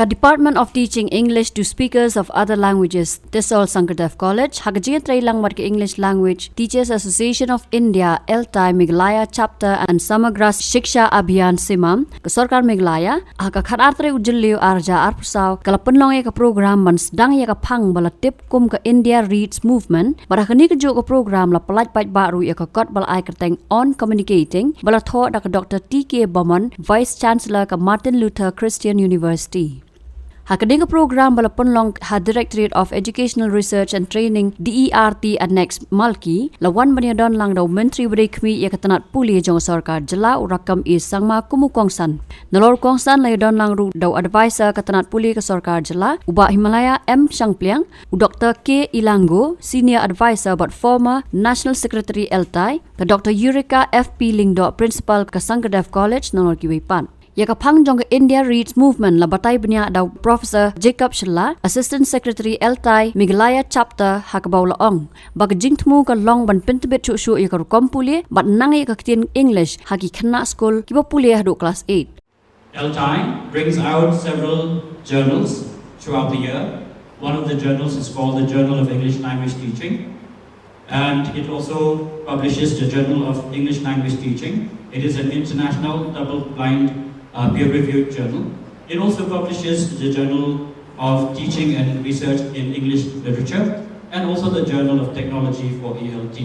Ka Department of Teaching English to Speakers of Other Languages, Tesol Sankardev College, Hagajian Trailang Mat English Language Teachers Association of India, Eltai Meghalaya Chapter and Samagra Shiksha Abhiyan Simam, ke Sarkar Meghalaya, ka kharatre ujulliu arja arpusau, kala penlong ka program ban sedang ka phang bala tip kum ka India Reads Movement, bara kani ka jo ka program la pelaj paj baru ka kot bala ai kerteng on communicating, bala tho da ka Dr. TK Bamon, Vice Chancellor ka Martin Luther Christian University. Hakading program bala penlong ha Directorate of Educational Research and Training DERT Annex Malki lawan bania don lang daw menteri beri kmi ya katanat puli jong sarkar jela Rukom is sangma kumu kongsan nalor kongsan lay don lang ru daw advisor katanat puli ka sarkar jela uba Himalaya M Shangpliang u Dr. K Ilango Senior Advisor but former National Secretary Eltai ka Dr. Eureka FP Lingdo Principal ka Sankardev College nalor Kiwei pan. Yaka phang jong India Reads Movement la batai bnya daw Professor Jacob Shilla, Assistant Secretary Eltai Meghalaya Chapter hakbaw laong. Bag jingtmu ka long ban pentibet chu shu yaka Rukom puli bat nang yaka tin English haki khana school kiba puli hadu class 8. Eltai brings out several journals throughout the year. One of the journals is called the Journal of English Language Teaching, and it also publishes the Journal of English Language Teaching. It is an international double-blind peer-reviewed journal. It also publishes the Journal of Teaching and Research in English Literature and also the Journal of Technology for ELT.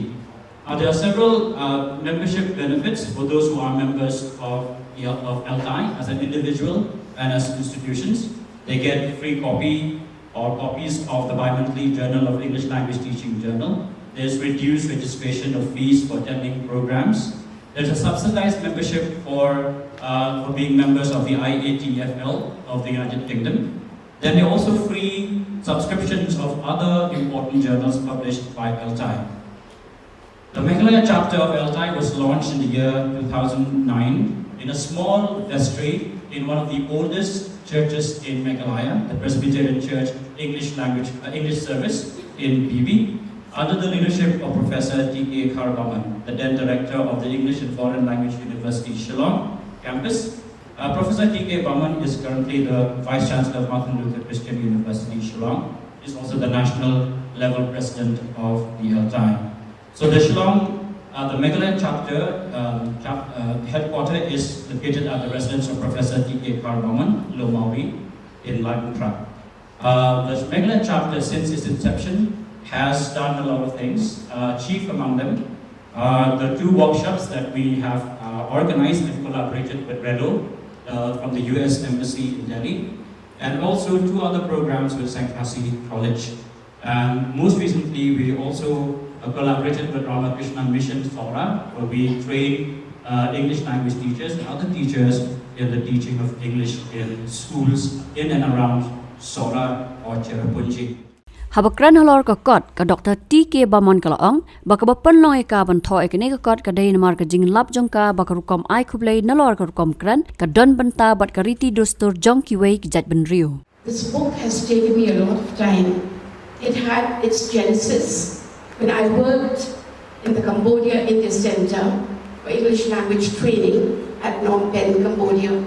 There are several membership benefits for those who are members of ELTI as an individual and as institutions. They get free copy or copies of the bi-monthly Journal of English Language Teaching Journal. There's reduced registration of fees for attending programs. There's a subsidized membership for being members of the IATFL of the United Kingdom. Then there are also free subscriptions of other important journals published by ELTI. The Meghalaya chapter of ELTI was launched in the year 2009 in a small vestry in one of the oldest churches in Meghalaya, the Presbyterian Church English Service in BB, under the leadership of Professor TK Kyrwoh, the then director of the English and Foreign Language University Shillong campus. Professor TK Bamon is currently the Vice Chancellor of Martin Luther Christian University Shillong. He is also the national level president of the ELTI. So the Shillong, the Meghalaya chapter headquarter is located at the residence of Professor TK Kyrwoh, Lo Maori, in Laibutra. The Meghalaya chapter, since its inception, has done a lot of things. Chief among them are the 2 workshops that we have organized and collaborated with REDO from the US Embassy in Delhi, and also 2 other programs with Sankasi College. And most recently, we also collaborated with Ramakrishna Mission Sora, where we train English language teachers and other teachers in the teaching of English in schools in and around Sora or Cherrapunji. Habakran halor ka kot ka Dr. TK Bamon kalaong baka bapenlong ka banto ekene ka kot ka day namar ka jinglap jong ka baka Rukom ai Khublei nalor ka Rukom kran ka don banta bat ka Riti Dustur jong Kiwei ki jat benrio. This book has taken me a lot of time. It had its genesis when I worked in the Cambodia India Center for English language training at Phnom Penh, Cambodia.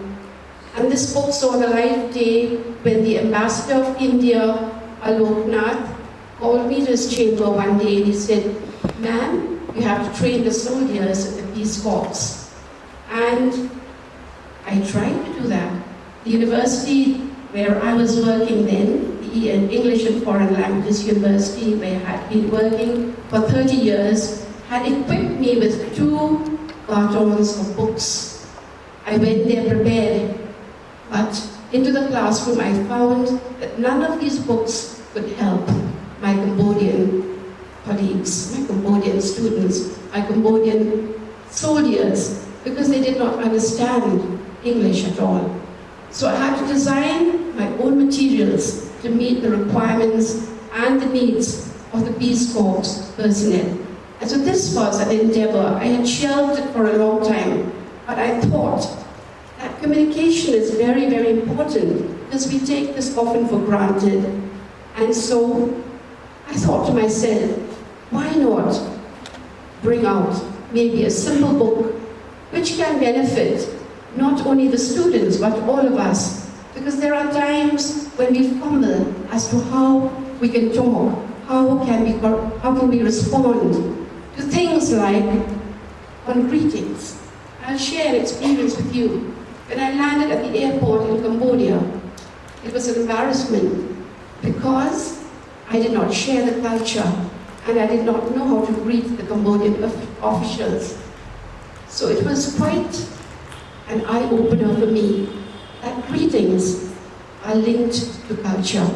And this book saw the light of day when the ambassador of India, Aloknath, called me to his chamber one day and he said, "Ma'am, you have to train the soldiers at the Peace Corps." And I tried to do that. The university where I was working then, the English and Foreign Languages University, where I had been working for 30 years, had equipped me with 2 cartons of books. I went there prepared, but into the classroom I found that none of these books could help my Cambodian colleagues, my Cambodian students, my Cambodian soldiers, because they did not understand English at all. So I had to design my own materials to meet the requirements and the needs of the Peace Corps personnel. And so this was an endeavor. I had shelved it for a long time, but I thought that communication is very, very important because we take this often for granted. And so I thought to myself, why not bring out maybe a simple book which can benefit not only the students but all of us Because there are times when we fumble as to how we can talk, how can we respond to things like on greetings. I'll share an experience with you. When I landed at the airport in Cambodia, it was an embarrassment because I did not share the culture and I did not know how to greet the Cambodian officials. So it was quite an eye-opener for me that greetings are linked to culture,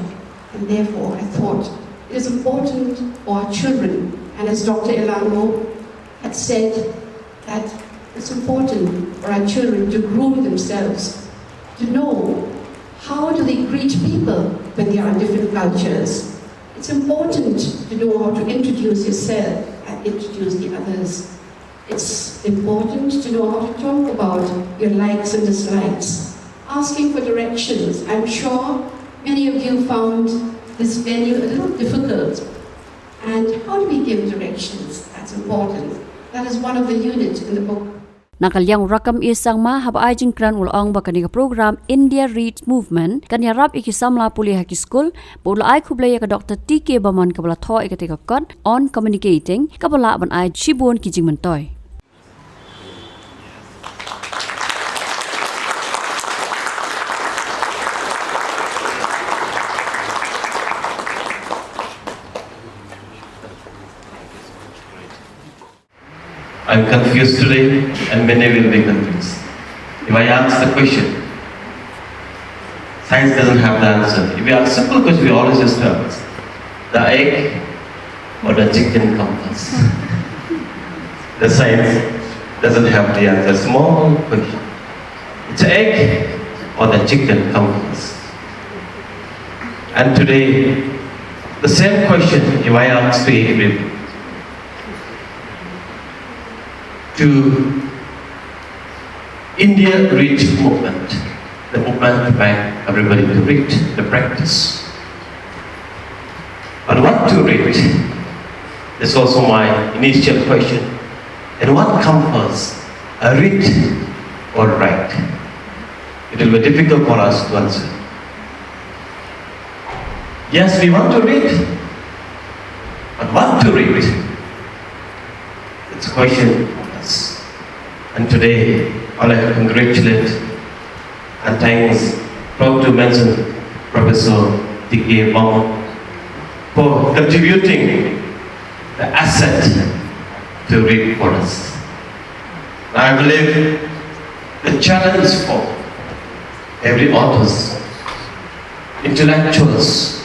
and therefore I thought it is important for our children, and as Dr. Ïasnoh had said, that it's important for our children to groom themselves, to know how do they greet people when they are in different cultures. It's important to know how to introduce yourself and introduce the others. It's important to know how to talk about your likes and dislikes. Asking for directions. I'm sure many of you found this venue a little difficult. And how do we give directions? That's important. That is one of the units in the book. Nakalyang Rukom isang mahaba ajing kran ulong bakani program India Reads Movement kan yarap ikisamla puli haki school pula ai Khublei ka Dr. Bamon kabala tho ikatika kon on communicating kabala ban ai chibun kijing mentoy. I'm confused today, and many will be confused. If I ask the question, science doesn't have the answer. If we ask simple question, we always just ask, the egg or the chicken come first? The science doesn't have the answer. Small question. It's egg or the chicken come first? And today, the same question, if I ask to everybody, to India Read Movement, the movement by everybody to read, the practice. But what to read is also my initial question. And what comes first, read or write? It will be difficult for us to answer. Yes, we want to read, but what to read? It's a question. And today, I like to congratulate and thanks, proud to mention Professor Bamon for contributing the asset to read for us. I believe the challenge for every authors, intellectuals,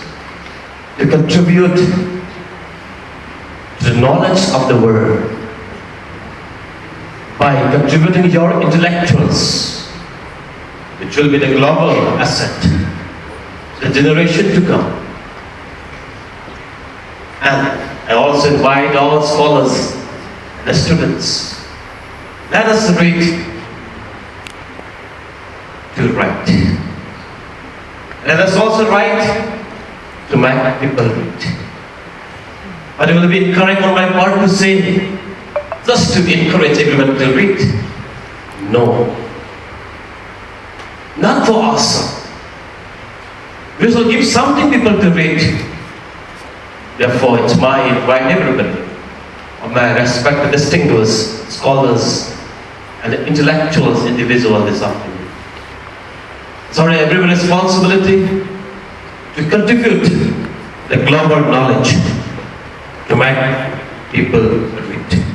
to contribute to the knowledge of the world by contributing your intellectuals, which will be the global asset, the generation to come. And I also invite all scholars, the students, let us read to write. Let us also write to make people read. But it will be incorrect on my part to say, just to encourage everyone to read. No. Not for us. We will give something people to read. Therefore, it's my invite everybody, of my respected distinguished scholars and intellectuals individuals this afternoon. It's our every responsibility to contribute the global knowledge to make people read.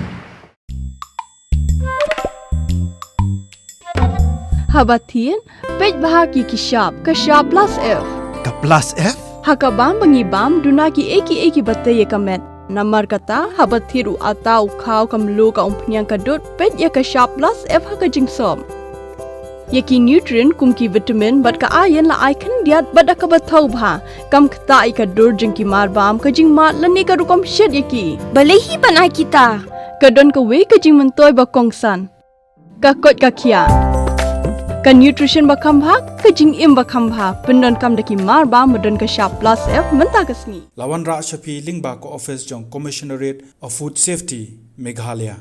Habatin, pej bahagi kishab, kashab plus F. Ka plus F? Hakabam bangibam duna ki eki bate ye kamet. Namar kata habathiru atau khau kamlu ka umpnyang kadut pej ye kashab plus F haka jingsom. Yeki nutrient kum ki vitamin bat ka iron la icon diat bada ka bathau bha kam khta ka dur jing ki marbam ka jing mat lani ka rukom shed yeki. Balehi banai kita. Kadon ka we ka jing mentoy ba kongsan. Ka kot ka kia. Ka nutrition ba khambha ka jing im ba khambha pendon kam daki mar ba modon ka sharp plus F menta kasni Lawan Ra Shafi Lingba ko office jong Commissionerate of Food Safety Meghalaya.